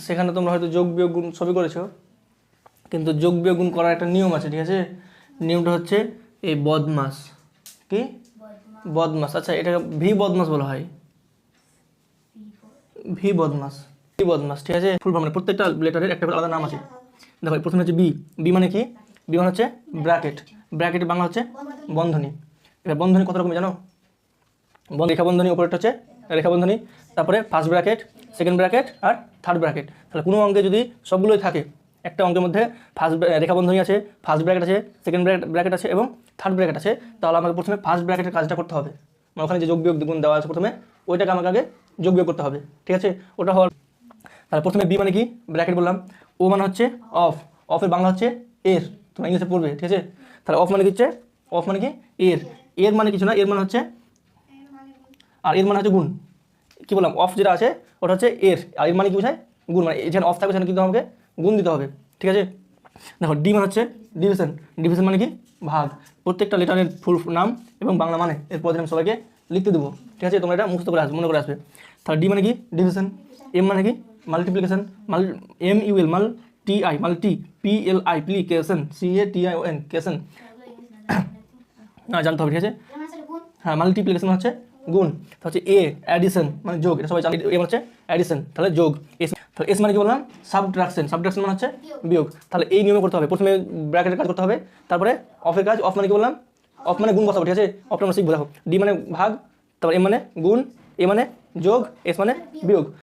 সেখানে তোমরা হয়তো যোগ বিয়োগ গুণ সবই করেছো, কিন্তু যোগ বিয়োগ গুণ করার একটা নিয়ম আছে, ঠিক আছে? নিয়মটা হচ্ছে এই বদমাস, কি বদমাস। আচ্ছা, এটাকে ভি বদমাস বলা হয়, ভি বদমাস, ভি বদমাস, ঠিক আছে? ফুল ফর্ম মানে প্রত্যেকটা লেটারের একটা আলাদা নাম আছে। দেখো প্রথমে হচ্ছে বি, বি মানে কি? বি মানে হচ্ছে ব্র্যাকেট, ব্র্যাকেটের বাংলা হচ্ছে বন্ধনী। এবার বন্ধনী কত রকম জানো? রেখা বন্ধনী, উপরেরটা হচ্ছে রেখা বন্ধনী, তারপরে ফার্স্ট ব্র্যাকেট, সেকেন্ড ব্র্যাকেট আর থার্ড ব্র্যাকেট। তাহলে কোনো অঙ্কে যদি সবগুলোই থাকে, একটা অঙ্কের মধ্যে ফার্স্ট রেখা বন্ধনী আছে, ফার্স্ট ব্র্যাকেট আছে, সেকেন্ড ব্র্যাকেট আছে এবং থার্ড ব্র্যাকেট আছে, তাহলে আমাকে প্রথমে ফার্স্ট ব্র্যাকেটের কাজটা করতে হবে। মানে ওখানে যে যোগ বিয়োগ গুণ দেওয়া আছে প্রথমে, ওইটাকে আমাকে আগে যোগ বিয়োগ করতে হবে, ঠিক আছে? ওটা হওয়ার তাহলে প্রথমে বি মানে কি? ব্র্যাকেট বললাম। ও মানে হচ্ছে অফ, অফের বাংলা হচ্ছে এর, তোমরা ইংলিশে পড়বে, ঠিক আছে? তাহলে অফ মানে কি হচ্ছে? অফ মানে কি? এর। এর মানে কিছু না, এর মানে হচ্ছে, আর এর মানে হচ্ছে গুণ। কি বললাম? অফ যেটা আছে ওটা হচ্ছে এর, আর এর মানে কি বোঝায়? গুণ। মানে যেখানে অফ থাকবে সেখানে কিন্তু আমাকে গুণ দিতে হবে, ঠিক আছে? দেখো ডি মানে হচ্ছে ডিভিশন, ডিভিশন মানে কি? ভাগ। প্রত্যেকটা লেটারের ফুল নাম এবং বাংলা মানে এরপর আমি সবাইকে লিখতে দেবো, ঠিক আছে? তোমরা এটা মুখস্থ করে আসবে, মনে করে আসবে। তাহলে ডি মানে কি? ডিভিশন। এম মানে কি? Multiplication, M U L mul T I, multi, P L I plication, C A T I O N cation, না জানতে হবে, ঠিক আছে? হ্যাঁ, মাল্টিপ্লিকেশন হচ্ছে গুণ। তাহলে হচ্ছে এ অ্যাডিশন মানে যোগ, এটা সবাই জানি। এ মানে হচ্ছে অ্যাডিশন, তাহলে যোগ। এস, তাহলে এস মানে কি বললাম? সাবট্রাকশন, সাবট্রাকশন মানে হচ্ছে বিয়োগ। তাহলে এই নিয়মে করতে হবে, প্রথমে ব্র্যাকেটের কাজ করতে হবে, তারপরে অফের কাজ। অফ মানে কি বললাম? অফ মানে গুণ বসাবো, ঠিক আছে? অফটা আমরা শিখবো। দেখো ডি মানে ভাগ, তারপর এম মানে গুণ, এ মানে যোগ, এস মানে বিয়োগ।